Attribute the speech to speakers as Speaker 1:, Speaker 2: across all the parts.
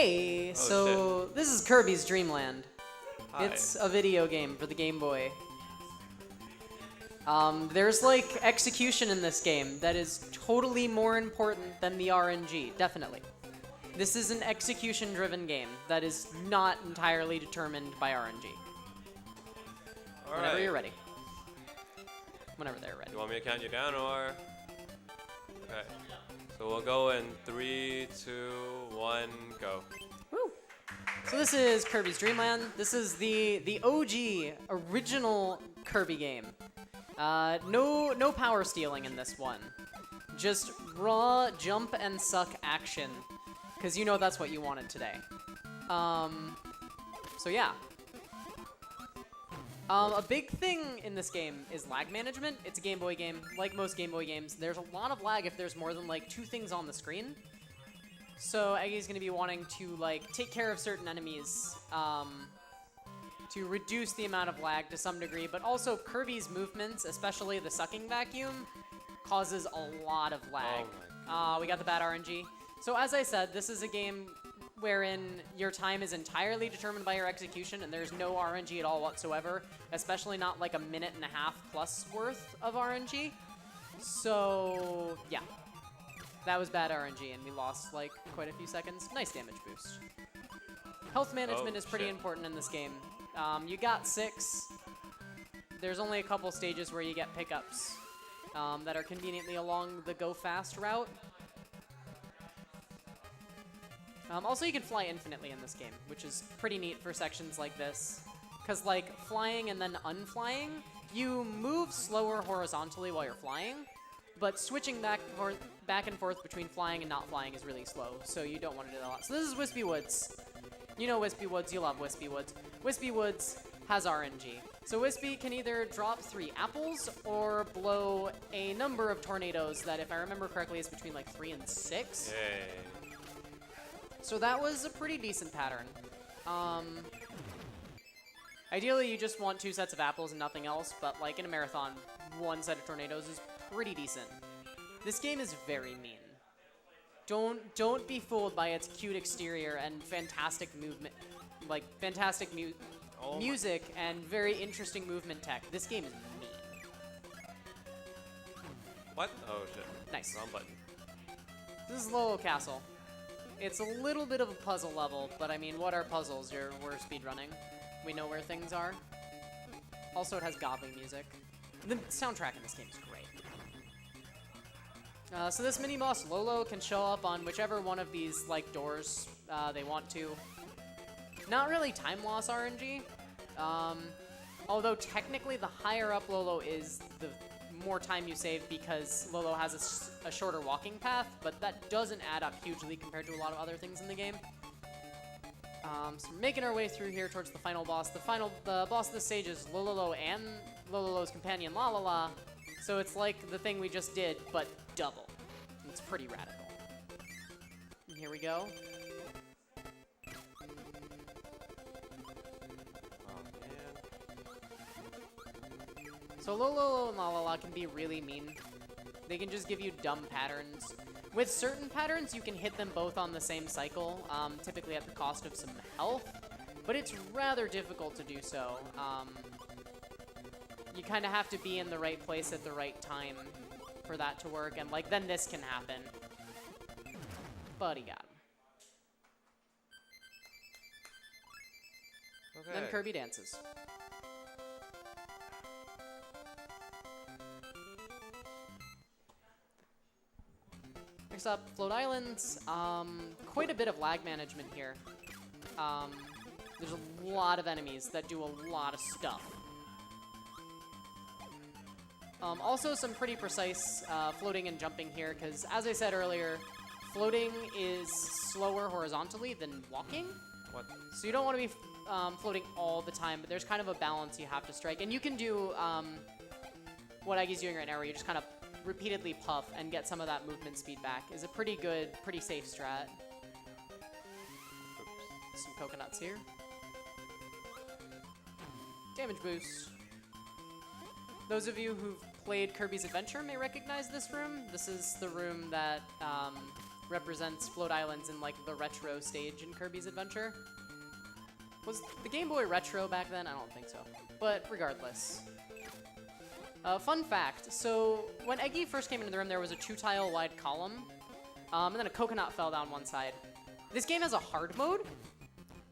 Speaker 1: Hey, so this is Kirby's Dream Land.
Speaker 2: Hi.
Speaker 1: It's a video game for the Game Boy. There's like execution in this game that is totally more important than the RNG, definitely. This is an execution-driven game that is not entirely determined by RNG. Whenever you're ready. Whenever they're ready.
Speaker 2: You want me to count you down or? Okay. So we'll go in 3, 2, 1, go.
Speaker 1: Woo! So this is Kirby's Dream Land. This is the OG original Kirby game. No power stealing in this one. Just raw jump and suck action, because you know that's what you wanted today. So yeah. A big thing in this game is lag management. It's a Game Boy game, like most Game Boy games. There's a lot of lag if there's more than like 2 things on the screen. So Eggy's gonna be wanting to like take care of certain enemies to reduce the amount of lag to some degree, but also Kirby's movements, especially the sucking vacuum, causes a lot of lag. We got the bad RNG. So as I said, this is a game wherein your time is entirely determined by your execution, and there's no RNG at all whatsoever, especially not like a minute and a half plus worth of RNG. So yeah, that was bad RNG, and we lost like quite a few seconds. Nice damage boost. Health management is pretty important in this game. You got 6. There's only a couple stages where you get pickups that are conveniently along the go fast route. Also, you can fly infinitely in this game, which is pretty neat for sections like this. Because, like, flying and then unflying, you move slower horizontally while you're flying, but switching back and forth between flying and not flying is really slow, so you don't want to do that a lot. So this is Wispy Woods. You know Wispy Woods, you love Wispy Woods. Wispy Woods has RNG. So Wispy can either drop 3 apples or blow a number of tornadoes that, if I remember correctly, is between like 3 and 6.
Speaker 2: Yay.
Speaker 1: So that was a pretty decent pattern. Ideally, you just want 2 sets of apples and nothing else, but like in a marathon, 1 set of tornadoes is pretty decent. This game is very mean. Don't be fooled by its cute exterior and fantastic movement, like fantastic music and very interesting movement tech. This game is mean.
Speaker 2: What? Oh shit.
Speaker 1: Nice.
Speaker 2: Wrong button.
Speaker 1: This is Lolo Castle. It's a little bit of a puzzle level, but I mean, what are puzzles? We're speedrunning. We know where things are. Also, it has godly music. The soundtrack in this game is great. So this mini-boss, Lolo, can show up on whichever one of these like doors they want to. Not really time loss RNG. Although technically the higher up Lolo is, the more time you save because Lolo has a shorter walking path, but that doesn't add up hugely compared to a lot of other things in the game. So we're making our way through here towards the final boss. The boss of the stage is Lololo and Lololo's companion Lalala. So it's like the thing we just did, but double. It's pretty radical. And here we go. So Lololo and Lalala can be really mean. They can just give you dumb patterns. With certain patterns, you can hit them both on the same cycle, typically at the cost of some health, but it's rather difficult to do so. You kind of have to be in the right place at the right time for that to work, and like then this can happen. But he got him.
Speaker 2: Okay.
Speaker 1: Then Kirby dances. Next up, Float Islands. Quite a bit of lag management here. There's a lot of enemies that do a lot of stuff. Also some pretty precise floating and jumping here, because as I said earlier, floating is slower horizontally than walking.
Speaker 2: What?
Speaker 1: So you don't want to be floating all the time, but there's kind of a balance you have to strike. And you can do what Eggy's doing right now, where you just kind of repeatedly puff and get some of that movement speed back. Is a pretty good, pretty safe strat. Oops. Some coconuts here. Damage boost. Those of you who've played Kirby's Adventure may recognize this room. This is the room that represents Float Islands in like the retro stage in Kirby's Adventure. Was the Game Boy retro back then? I don't think so. But regardless. Fun fact, so when Eggy first came into the room, there was a 2-tile wide column, and then a coconut fell down one side. This game has a hard mode,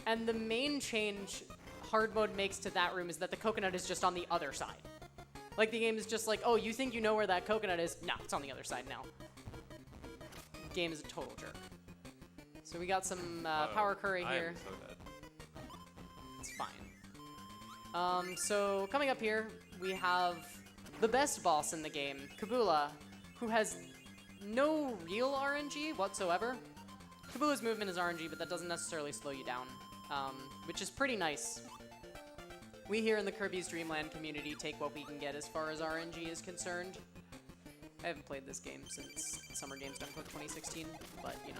Speaker 1: and the main change hard mode makes to that room is that the coconut is just on the other side. Like, the game is just like, oh, you think you know where that coconut is? No, it's on the other side now. The game is a total jerk. So we got some power curry here.
Speaker 2: I am so dead.
Speaker 1: It's fine. So coming up here, we have the best boss in the game, Kabula, who has no real RNG whatsoever. Kabula's movement is RNG, but that doesn't necessarily slow you down, which is pretty nice. We here in the Kirby's Dream Land community take what we can get as far as RNG is concerned. I haven't played this game since Summer Games Done 2016, but you know.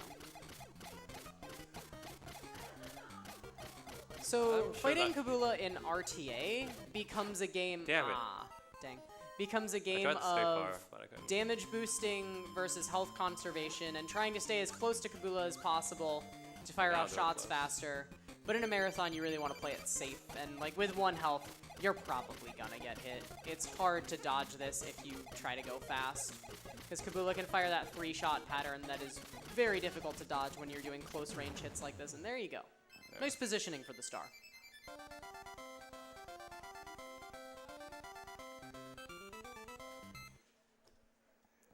Speaker 1: So fighting Kabula in RTA becomes a game.
Speaker 2: Damn it.
Speaker 1: Dang. Becomes a game of damage boosting versus health conservation and trying to stay as close to Kabula as possible to fire out shots faster. But in a marathon, you really want to play it safe, and like with 1 health, you're probably gonna get hit. It's hard to dodge this if you try to go fast, because Kabula can fire that 3-shot pattern that is very difficult to dodge when you're doing close range hits like this, and there you go. Nice positioning for the star.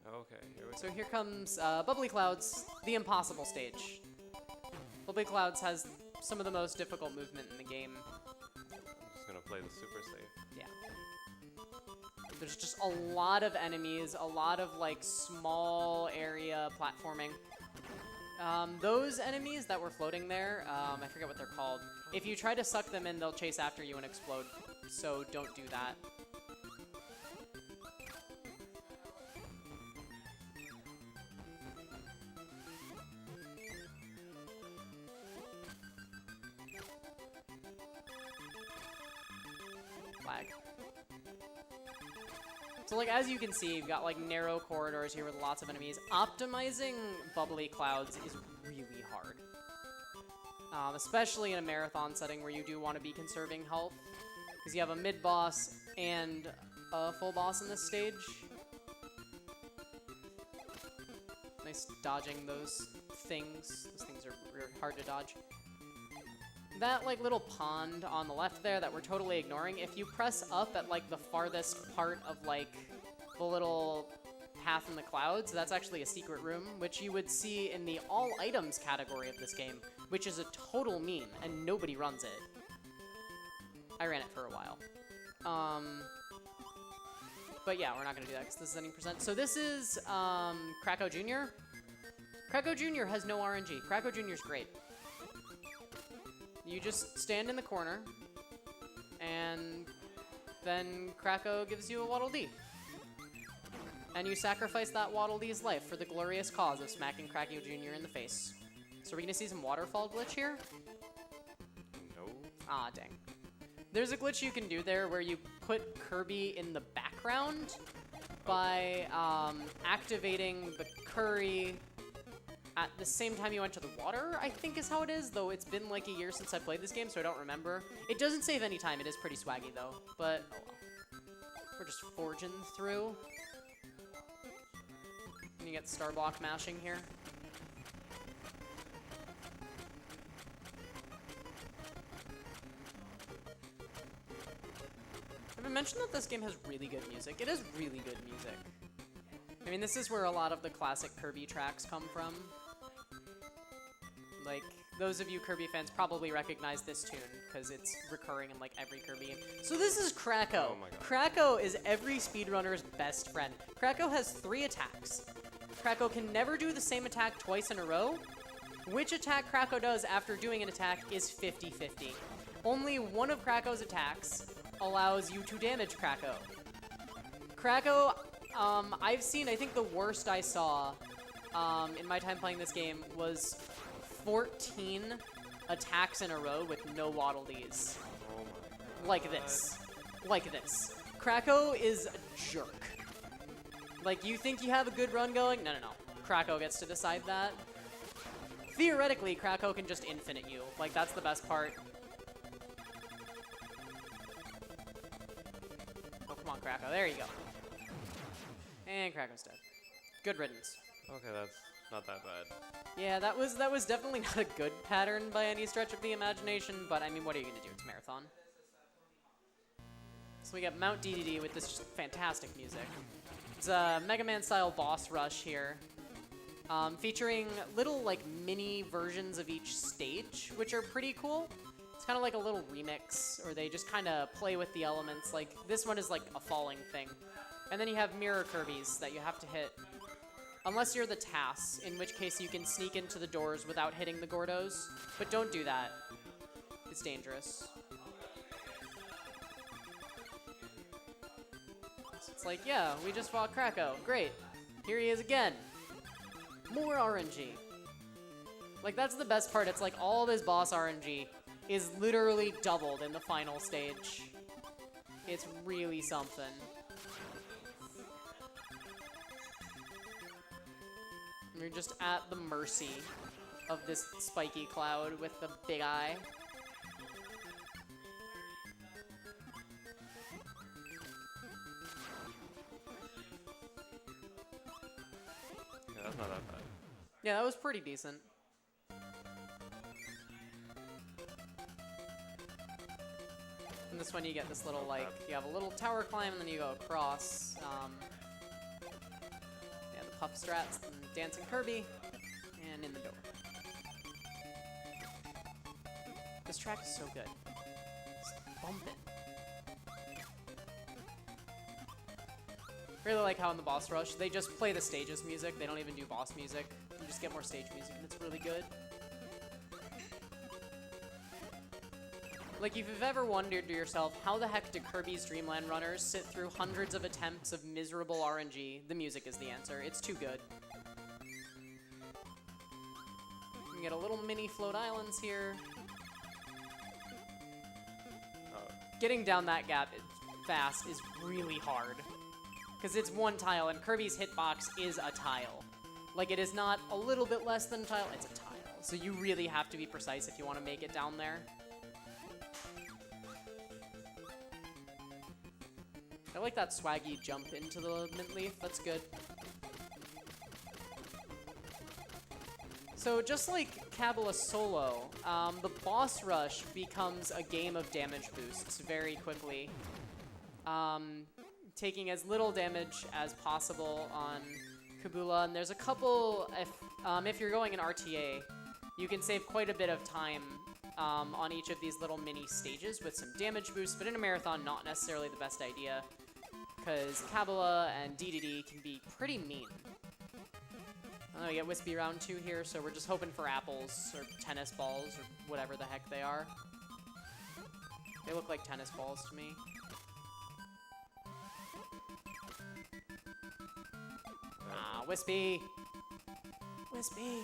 Speaker 2: Okay, here we go.
Speaker 1: So here comes Bubbly Clouds, the impossible stage. Bubbly Clouds has some of the most difficult movement in the game.
Speaker 2: I'm just gonna play the super safe.
Speaker 1: Yeah. There's just a lot of enemies, a lot of like small area platforming. Those enemies that were floating there, I forget what they're called. If you try to suck them in, they'll chase after you and explode. So don't do that. Flag. So like as you can see, you've got like narrow corridors here with lots of enemies. Optimizing Bubbly Clouds is really hard. Especially in a marathon setting where you do want to be conserving health. Because you have a mid-boss and a full boss in this stage. Nice dodging those things. Those things are hard to dodge. That like little pond on the left there that we're totally ignoring, if you press up at like the farthest part of like the little path in the clouds, that's actually a secret room, which you would see in the all items category of this game, which is a total meme and nobody runs it. I ran it for a while. But yeah, we're not gonna do that because this is any percent. So this is Kracko Jr. Kracko Jr. has no RNG. Kracko Jr. is great. You just stand in the corner, and then Kracko gives you a Waddle Dee. And you sacrifice that Waddle Dee's life for the glorious cause of smacking Kracko Jr. in the face. So we're gonna see some waterfall glitch here?
Speaker 2: No.
Speaker 1: Ah, dang. There's a glitch you can do there where you put Kirby in the background by activating the curry at the same time you enter the water, I think is how it is, though it's been like a year since I played this game, so I don't remember. It doesn't save any time, it is pretty swaggy though, but oh well. We're just forging through. And you get star block mashing here. Have I mentioned that this game has really good music? It is really good music. I mean, this is where a lot of the classic Kirby tracks come from. Like, those of you Kirby fans probably recognize this tune, because it's recurring in, like, every Kirby game. So this is Kracko.
Speaker 2: Oh my god.
Speaker 1: Kracko is every speedrunner's best friend. Kracko has 3 attacks. Kracko can never do the same attack twice in a row. Which attack Kracko does after doing an attack is 50-50. Only one of Kracko's attacks allows you to damage Kracko. Kracko, I've seen, I think the worst I saw in my time playing this game was 14 attacks in a row with no Waddle Dees.
Speaker 2: Oh my god.
Speaker 1: Like this. Like this. Kracko is a jerk. Like, you think you have a good run going? No, no, no. Kracko gets to decide that. theoretically, Krakow can just infinite you. Like, that's the best part. Oh, come on, Krakow. There you go. And Krakow's dead. Good riddance.
Speaker 2: Okay, that's not that bad.
Speaker 1: Yeah, that was definitely not a good pattern by any stretch of the imagination, but I mean, what are you going to do? It's Marathon. So we got Mount DDD with this just fantastic music. It's a Mega Man-style boss rush here, featuring little, like, mini versions of each stage, which are pretty cool. It's kind of like a little remix, or they just kind of play with the elements. Like, this one is like a falling thing. And then you have mirror Kirbys that you have to hit. Unless you're the TAS, in which case you can sneak into the doors without hitting the Gordos. But don't do that. It's dangerous. So it's like, yeah, we just fought Krakow. Great. Here he is again. More RNG. Like, that's the best part. It's like all this boss RNG is literally doubled in the final stage. It's really something. You're just at the mercy of this spiky cloud with the big eye.
Speaker 2: Yeah, that's not that bad.
Speaker 1: Yeah, that was pretty decent. And this one you get this little, like, you have a little tower climb and then you go across. Yeah, the puff strats, and dancing Kirby, and in the door. This track is so good. It's bumping. Really like how in the boss rush, they just play the stages music. They don't even do boss music. You just get more stage music, and it's really good. Like, if you've ever wondered to yourself, how the heck do Kirby's Dream Land runners sit through hundreds of attempts of miserable RNG, the music is the answer. It's too good. You can get a little mini float islands here. Getting down that gap fast is really hard. Because it's one tile, and Kirby's hitbox is a tile. Like, it is not a little bit less than a tile, it's a tile. So you really have to be precise if you want to make it down there. I like that swaggy jump into the mint leaf, that's good. So just like Kabbalah Solo, the boss rush becomes a game of damage boosts very quickly. Taking as little damage as possible on Kabula, and there's a couple, if you're going in RTA, you can save quite a bit of time on each of these little mini stages with some damage boosts, but in a marathon, not necessarily the best idea, because Kabbalah and DDD can be pretty mean. We get Wispy round 2 here, so we're just hoping for apples, or tennis balls, or whatever the heck they are. They look like tennis balls to me. Ah, Wispy! Wispy!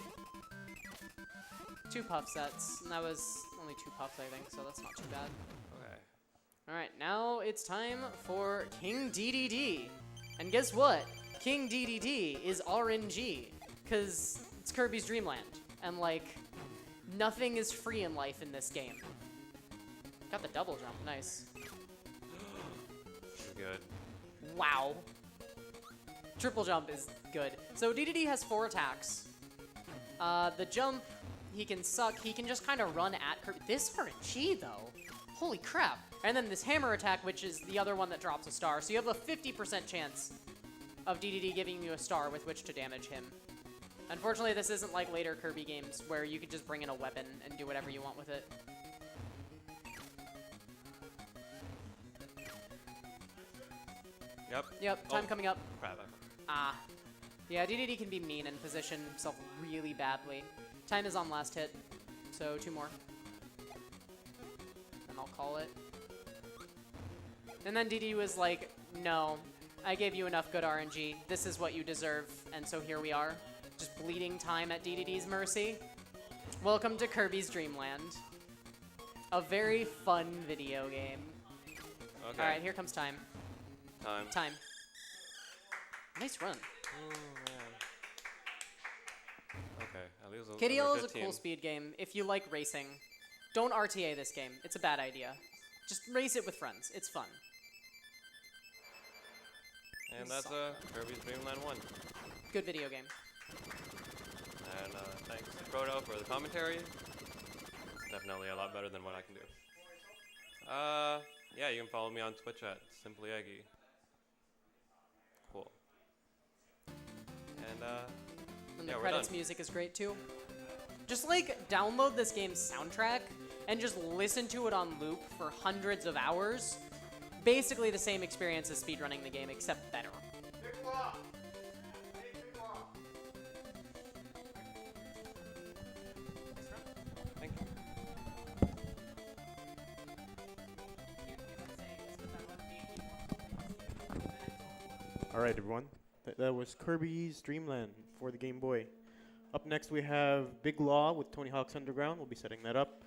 Speaker 1: 2 puff sets, and that was only 2 puffs, I think, so that's not too bad.
Speaker 2: Okay.
Speaker 1: Alright, now it's time for King DDD. And guess what? King DDD is RNG, because it's Kirby's Dream Land. And, like, nothing is free in life in this game. Got the double jump, nice.
Speaker 2: Good.
Speaker 1: Wow. Triple jump is good. So DDD has 4 attacks. The jump, he can suck. He can just kind of run at Kirby. This RNG, though. Holy crap. And then this hammer attack, which is the other one that drops a star. So you have a 50% chance of DDD giving you a star with which to damage him. Unfortunately, this isn't like later Kirby games where you could just bring in a weapon and do whatever you want with it. Yep, time coming up.
Speaker 2: Crap.
Speaker 1: Ah. Yeah, DDD can be mean and position himself really badly. Time is on last hit, so 2 more. And I'll call it. And then DDD was like, no, I gave you enough good RNG. This is what you deserve. And so here we are, just bleeding time at DDD's mercy. Welcome to Kirby's Dream Land. A very fun video game.
Speaker 2: Okay.
Speaker 1: All right, here comes time. Time. Nice run.
Speaker 2: Oh, man. Okay, at least
Speaker 1: KDL is a
Speaker 2: 15.
Speaker 1: cool speed game if you like racing. Don't RTA this game. It's a bad idea. Just race it with friends. It's fun.
Speaker 2: And that's Kirby's Dream Land 1.
Speaker 1: Good video game.
Speaker 2: And thanks to Proto for the commentary. It's definitely a lot better than what I can do. Yeah, you can follow me on Twitch at simplyEGGY. Cool. And
Speaker 1: And
Speaker 2: yeah,
Speaker 1: the
Speaker 2: we're
Speaker 1: credits
Speaker 2: done.
Speaker 1: music is great too. Just like download this game's soundtrack and just listen to it on loop for hundreds of hours. Basically the same experience as speedrunning the game, except better.
Speaker 2: Thank you.
Speaker 3: All right, everyone. That was Kirby's Dreamland for the Game Boy. Up next, we have Big Law with Tony Hawk's Underground. We'll be setting that up.